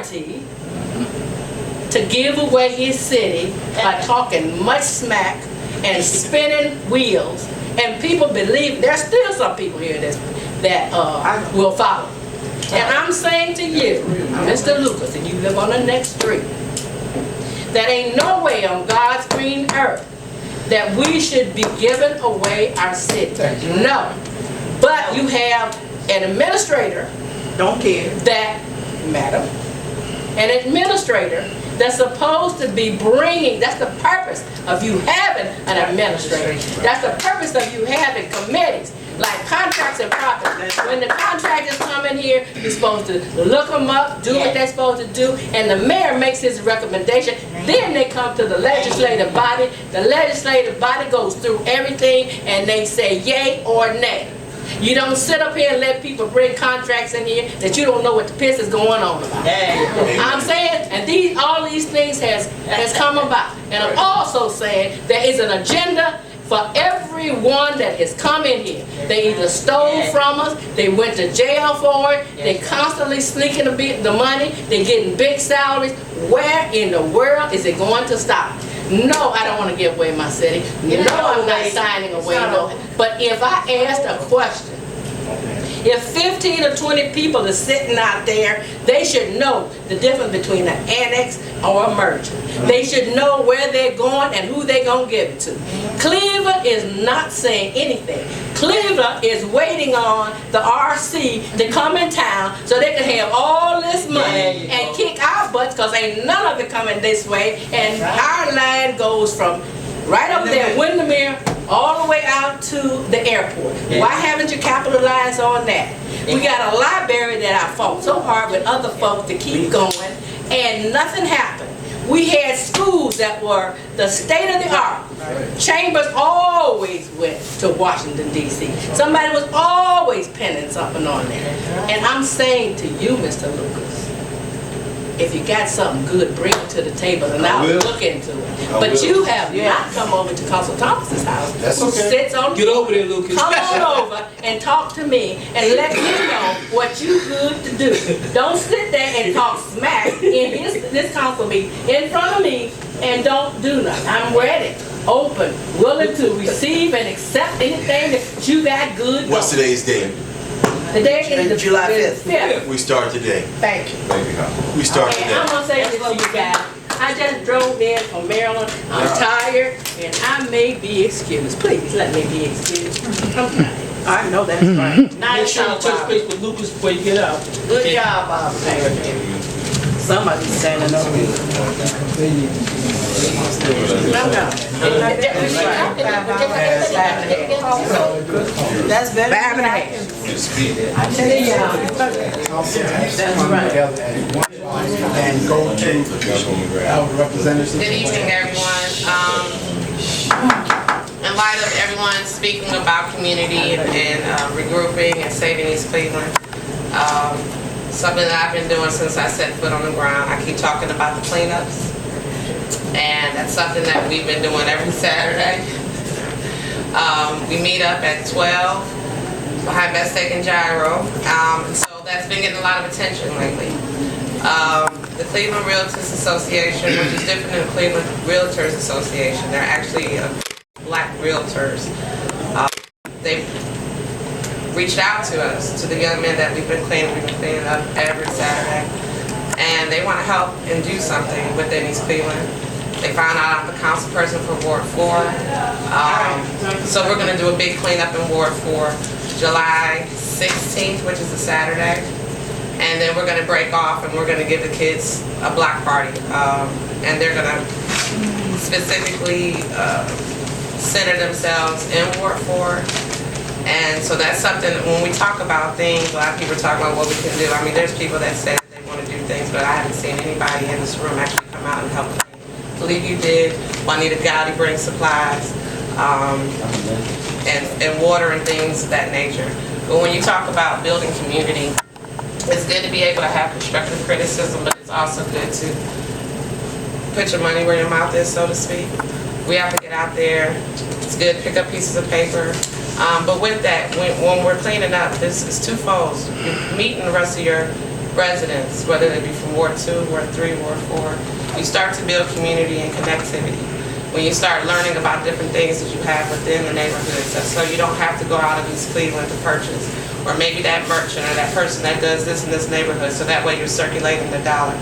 authority to give away his city by talking much smack and spinning wheels, and people believe. There's still some people here that will follow. And I'm saying to you, Mr. Lucas, and you live on the next street, that ain't no way on God's green earth that we should be giving away our city. No. But you have an administrator, don't care, that, madam, an administrator that's supposed to be bringing, that's the purpose of you having an administrator. That's the purpose of you having committees, like contracts and profits. When the contractors come in here, you're supposed to look them up, do what they're supposed to do, and the mayor makes his recommendation. Then they come to the legislative body. The legislative body goes through everything, and they say yay or nay. You don't sit up here and let people bring contracts in here that you don't know what the piss is going on about. I'm saying, and all these things has come about. And I'm also saying there is an agenda for everyone that has come in here. They either stole from us, they went to jail for it, they constantly sneaking the money, they're getting big salaries. Where in the world is it going to stop? No, I don't want to give away my city. No, I'm not signing away. No. But if I asked a question, if 15 or 20 people are sitting out there, they should know the difference between an annex or a merger. They should know where they're going and who they're going to give it to. Cleveland is not saying anything. Cleveland is waiting on the RC to come in town so they can have all this money and kick our butts, because ain't none of it coming this way. And our line goes from right up there, Windermere, all the way out to the airport. Why haven't you capitalized on that? We got a library that I fought so hard with other folks to keep going, and nothing happened. We had schools that were the state of the art. Chambers always went to Washington, D.C. Somebody was always penning something on there. And I'm saying to you, Mr. Lucas, if you got something good, bring it to the table and I'll look into it. But you have not come over to Consul Thomas's house. That's who sits on Get over there, Lucas. Come on over and talk to me and let me know what you good to do. Don't sit there and talk smack in this council meeting in front of me and don't do nothing. I'm ready, open, willing to receive and accept anything that you got good. What's today's date? Today is July 5th. Yeah. We start today. Thank you. We start And today. I'm going to say this to you guys. I just drove in from Maryland. I'm tired and I may be excused. Please let me be excused. I'm tired. I know that's right. Make sure you touch base with Lucas before you get out. Good job, Bob. Somebody's standing over here. That's better. 5.5. I tell you, That's right. And go to our representatives. Good evening, everyone. In light of everyone speaking about community and regrouping and saving East Cleveland, something that I've been doing since I set foot on the ground, I keep talking about the cleanups, and that's something that we've been doing every Saturday. We meet up at 12 behind Best Steak and Gyro, so that's been getting a lot of attention lately. The Cleveland Realtors Association, which is different than the Cleveland Realtors Association, they're actually black realtors. They've reached out to us, to the young men that we've been cleaning up every Saturday, and they want to help and do something within East Cleveland. They found out I'm the council person for Ward 4, so we're going to do a big cleanup in Ward 4, July 16th, which is a Saturday, and then we're going to break off and we're going to give the kids a block party, and they're going to specifically center themselves in Ward 4. And so that's something, when we talk about things, a lot of people talk about what we can do. I mean, there's people that say that they want to do things, but I haven't seen anybody in this room actually come out and help me. I believe you did. Juanita Gowdy brings supplies, and water and things of that nature. But when you talk about building community, it's good to be able to have constructive criticism, but it's also good to put your money where your mouth is, so to speak. We have to get out there. It's good to pick up pieces of paper. But with that, when we're cleaning up, this is twofold. You're meeting the rest of your residents, whether they be from Ward 2, Ward 3, Ward 4. You start to build community and connectivity. When you start learning about different things that you have within the neighborhoods, so you don't have to go out of East Cleveland to purchase, or maybe that merchant or that person that does this in this neighborhood, so that way you're circulating the dollar.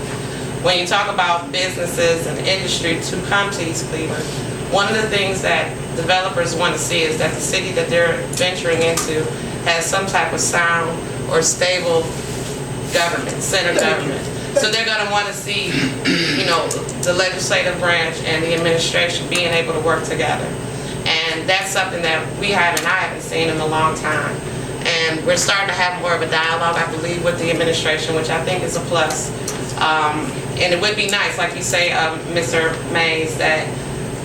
When you talk about businesses and industry to come to East Cleveland, one of the things that developers want to see is that the city that they're venturing into has some type of sound or stable government, center government. So they're going to want to see, you know, the legislative branch and the administration being able to work together. And that's something that I haven't seen in a long time. And we're starting to have more of a dialogue, I believe, with the administration, which I think is a plus. And it would be nice, like you say, Mr. Mays, that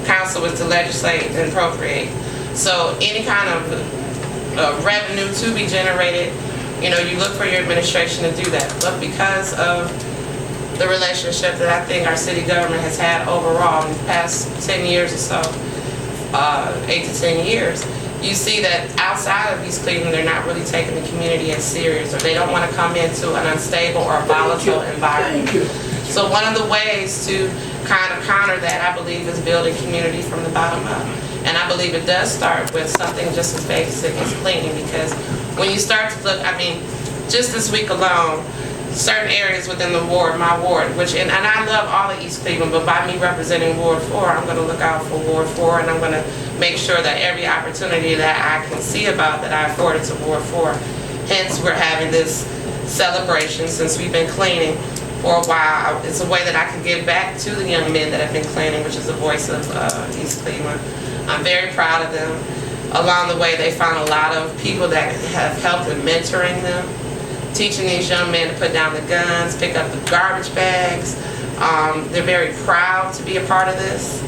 council was to legislate and appropriate. So any kind of revenue to be generated, you know, you look for your administration to do that. But because of the relationship that I think our city government has had overall in the past 10 years or so, 8 to 10 years, you see that outside of East Cleveland, they're not really taking the community as serious, or they don't want to come into an unstable or volatile environment. So one of the ways to kind of counter that, I believe, is building community from the bottom up. And I believe it does start with something just as basic as cleaning, because when you start to look, I mean, just this week alone, certain areas within the ward, my ward, and I love all of East Cleveland, but by me representing Ward 4, I'm going to look out for Ward 4, and I'm going to make sure that every opportunity that I can see about that I afforded to Ward 4. Hence, we're having this celebration since we've been cleaning for a while. It's a way that I can give back to the young men that have been cleaning, which is the voice of East Cleveland. I'm very proud of them. Along the way, they found a lot of people that have helped in mentoring them, teaching these young men to put down the guns, pick up the garbage bags. They're very proud to be a part of this.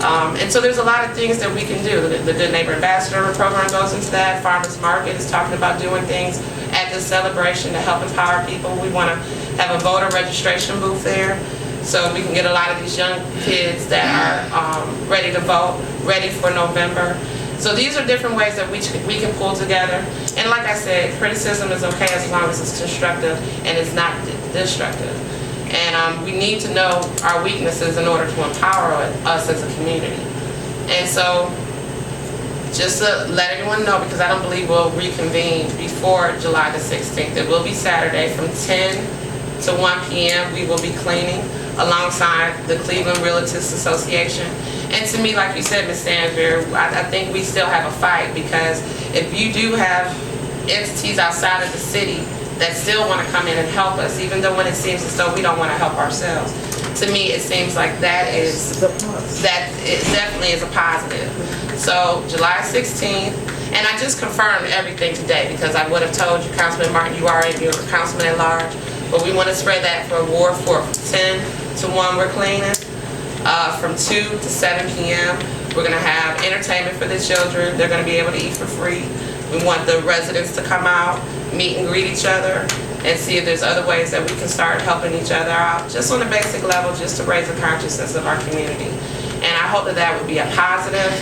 And so there's a lot of things that we can do. The Good Neighbor Ambassador program goes into that. Farmers Market is talking about doing things at this celebration to help empower people. We want to have a voter registration booth there, so we can get a lot of these young kids that are ready to vote, ready for November. So these are different ways that we can pull together. And like I said, criticism is okay as long as it's constructive and it's not destructive. And we need to know our weaknesses in order to empower us as a community. And so just to let everyone know, because I don't believe we'll reconvene before July the 16th. It will be Saturday from 10 to 1 p.m. We will be cleaning alongside the Cleveland Realtors Association. And to me, like you said, Ms. Sandberg, I think we still have a fight, because if you do have entities outside of the city that still want to come in and help us, even though when it seems as though we don't want to help ourselves, to me it seems like that it definitely is a positive. So July 16th, and I just confirmed everything today, because I would have told you, Councilman Martin, you already knew, Councilman at large, but we want to spread that for Ward 4 from 10 to 1 we're cleaning. From 2 to 7 p.m. we're going to have entertainment for the children. They're going to be able to eat for free. We want the residents to come out, meet and greet each other, and see if there's other ways that we can start helping each other out, just on a basic level, just to raise the consciousness of our community. And I hope that that would be a positive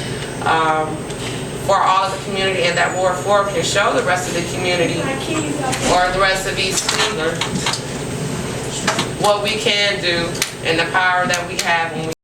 for all of the community, and that Ward 4 can show the rest of the community, or the rest of East Cleveland, what we can do and the power that we have when we